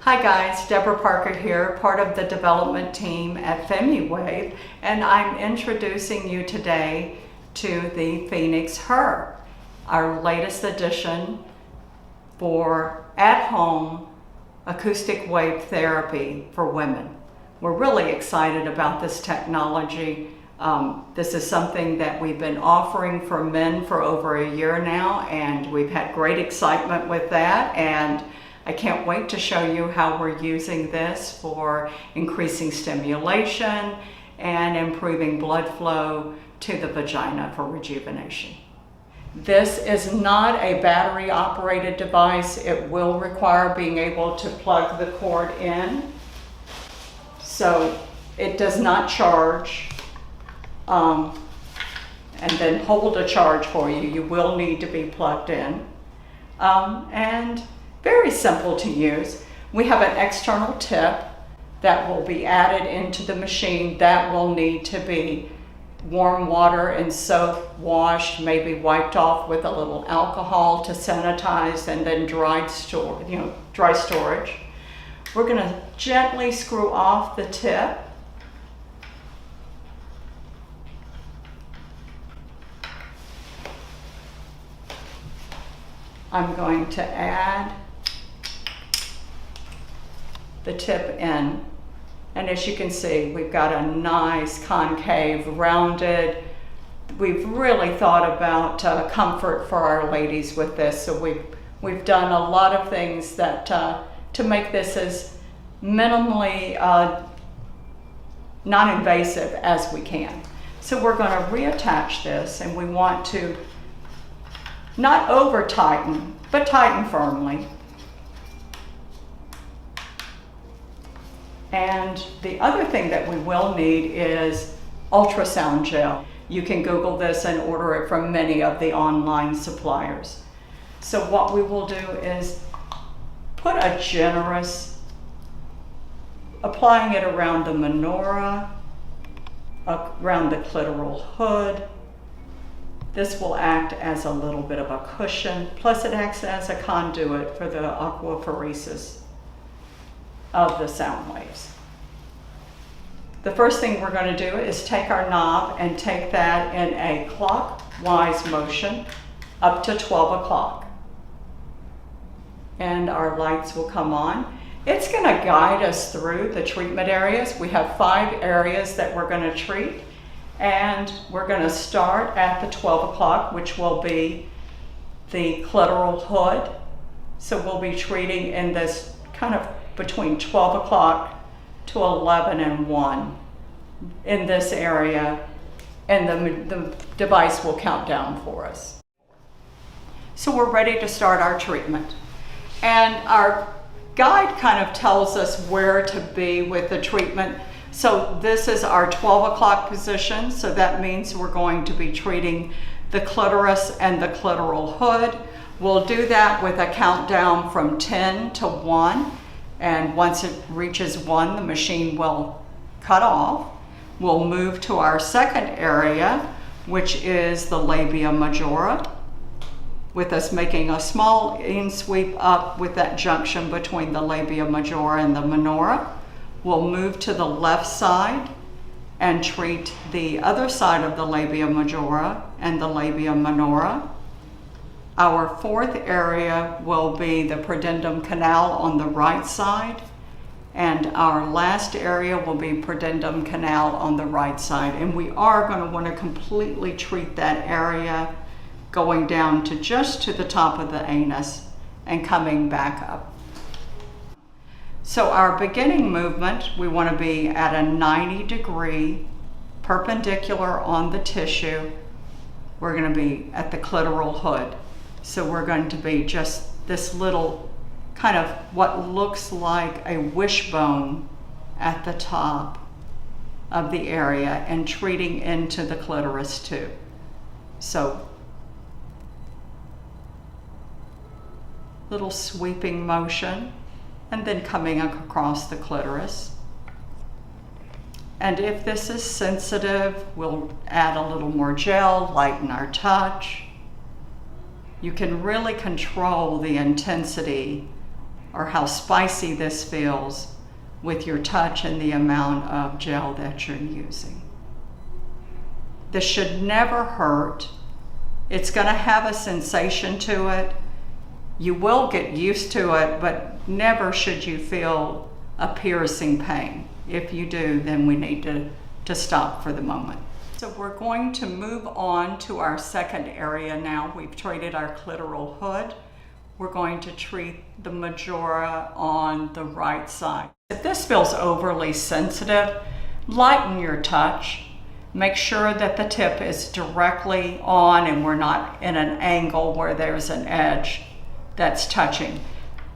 Hi guys, Deborah Parker here, part of the development team at PhoenixHER, and I'm introducing you today to the PhoenixHER, our latest addition for at-home acoustic wave therapy for women. We're really excited about this technology. This is something that we've been offering for men for over a year now, and we've had great excitement with that, and I can't wait to show you how we're using this for increasing stimulation and improving blood flow to the vagina for rejuvenation. This is not a battery operated device. It will require being able to plug the cord in. So it does not charge and then hold a charge for you. You will need to be plugged in. And very simple to use. We have an external tip that will be added into the machine that will need to be warm water and soap washed, maybe wiped off with a little alcohol to sanitize, and then dry storage. We're going to gently screw off the tip. I'm going to add the tip in, and as you can see, we've got a nice concave, rounded. We've really thought about comfort for our ladies with this, so we've done a lot of things that to make this as minimally non-invasive as we can. So we're going to reattach this, and we want to not over tighten, but tighten firmly. And the other thing that we will need is ultrasound gel. You can Google this and order it from many of the online suppliers. So what we will do is put a generous, applying it around the menorah, around the clitoral hood. This will act as a little bit of a cushion, plus it acts as a conduit for the aquaphoresis of the sound waves. The first thing we're going to do is take our knob and take that in a clockwise motion up to 12 o'clock. And our lights will come on. It's going to guide us through the treatment areas. We have 5 areas that we're going to treat, and we're going to start at the 12 o'clock, which will be the clitoral hood. So we'll be treating in this kind of between 12 o'clock to 11 and 1 in this area, and the device will count down for us. So we're ready to start our treatment. And our guide kind of tells us where to be with the treatment. So this is our 12 o'clock position, so that means we're going to be treating the clitoris and the clitoral hood. We'll do that with a countdown from 10 to 1. And once it reaches 1, the machine will cut off. We'll move to our second area, which is the labia majora, with us making a small in-sweep up with that junction between the labia majora and the menorah. We'll move to the left side and treat the other side of the labia majora and the labia minora. Our fourth area will be the pudendum canal on the right side, and our last area will be pudendum canal on the right side. And we are going to want to completely treat that area, going down to just to the top of the anus and coming back up. So our beginning movement, we want to be at a 90-degree perpendicular on the tissue. We're going to be at the clitoral hood. So we're going to be just this little kind of what looks like a wishbone at the top of the area and treating into the clitoris too. So little sweeping motion and then coming across the clitoris. And if this is sensitive, we'll add a little more gel, lighten our touch. You can really control the intensity or how spicy this feels with your touch and the amount of gel that you're using. This should never hurt. It's going to have a sensation to it. You will get used to it, but never should you feel a piercing pain. If you do, then we need to stop for the moment. So we're going to move on to our second area now. We've treated our clitoral hood. We're going to treat the majora on the right side. If this feels overly sensitive, lighten your touch. Make sure that the tip is directly on and we're not in an angle where there's an edge that's touching.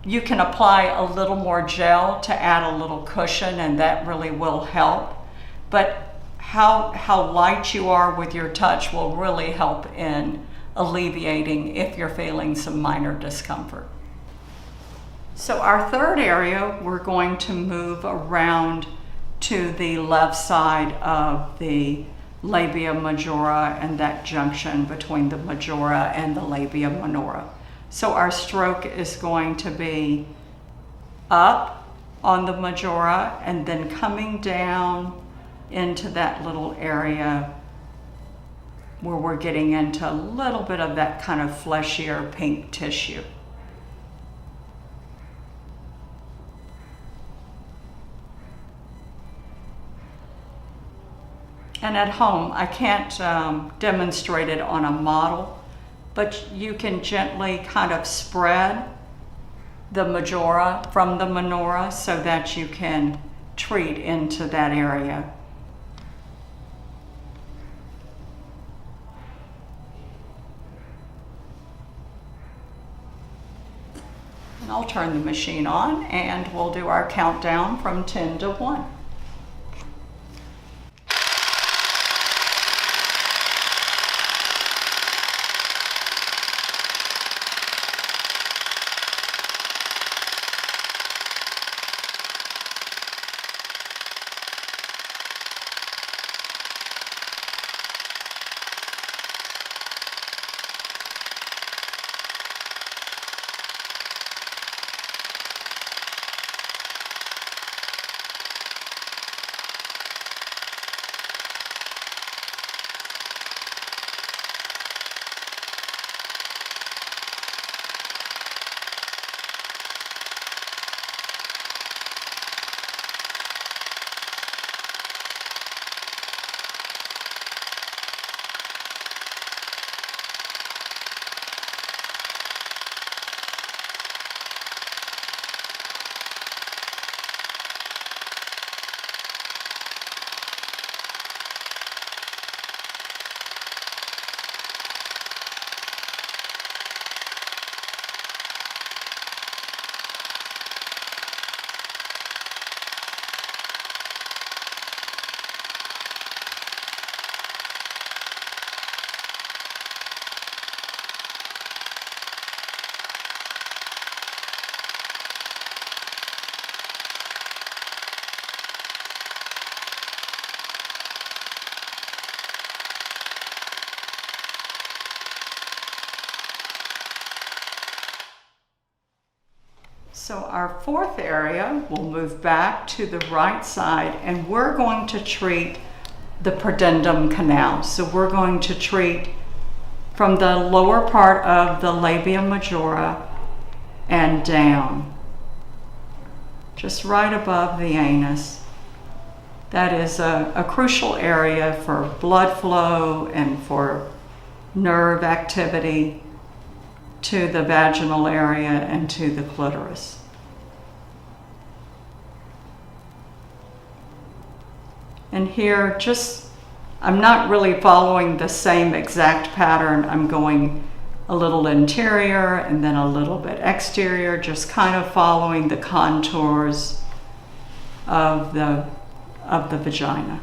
You can apply a little more gel to add a little cushion, and that really will help. But how light you are with your touch will really help in alleviating if you're feeling some minor discomfort. So our third area, we're going to move around to the left side of the labia majora and that junction between the majora and the labia minora. So our stroke is going to be up on the majora and then coming down into that little area where we're getting into a little bit of that kind of fleshier pink tissue. And at home, I can't demonstrate it on a model, but you can gently kind of spread the majora from the minora so that you can treat into that area. And I'll turn the machine on and we'll do our countdown from 10 to 1. So our fourth area, we'll move back to the right side and we're going to treat the pudendum canal. So we're going to treat from the lower part of the labia majora and down, just right above the anus. That is a crucial area for blood flow and for nerve activity to the vaginal area and to the clitoris. And here, I'm not really following the same exact pattern. I'm going a little interior and then a little bit exterior, just kind of following the contours of the vagina.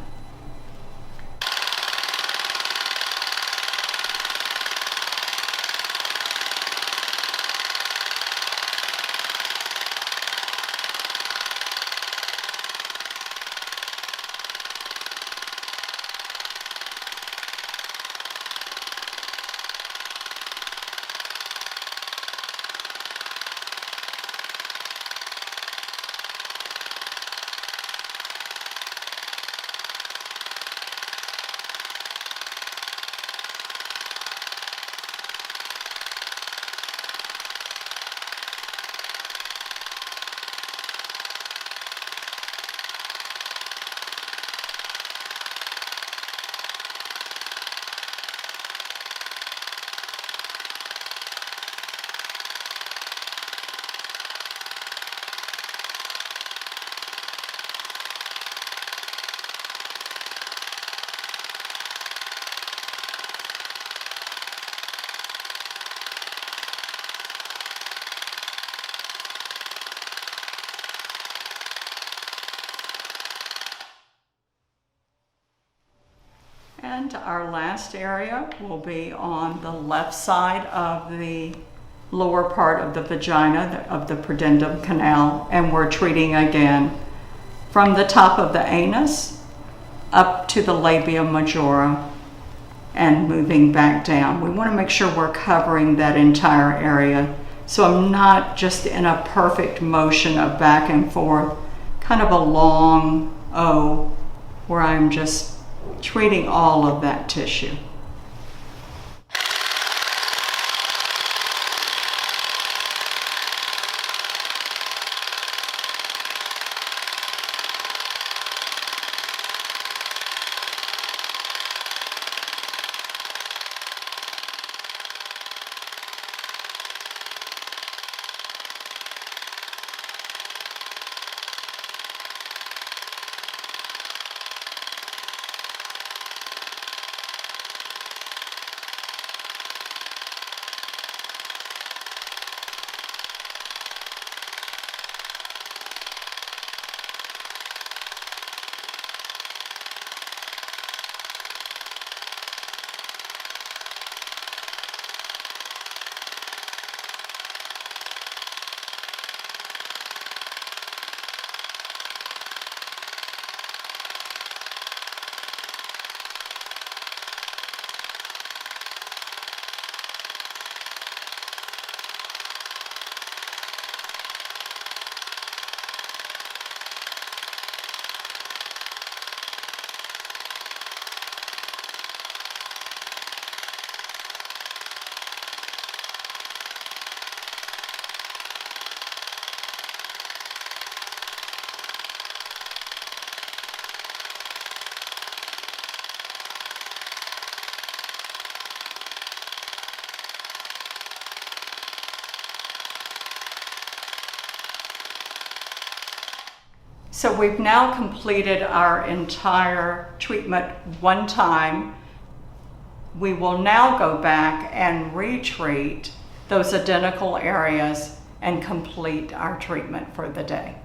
And our last area will be on the left side of the lower part of the vagina, of the pudendum canal, and we're treating again from the top of the anus up to the labia majora and moving back down. We want to make sure we're covering that entire area, so I'm not just in a perfect motion of back and forth, kind of a long O where I'm just treating all of that tissue. So we've now completed our entire treatment one time. We will now go back and retreat those identical areas and complete our treatment for the day.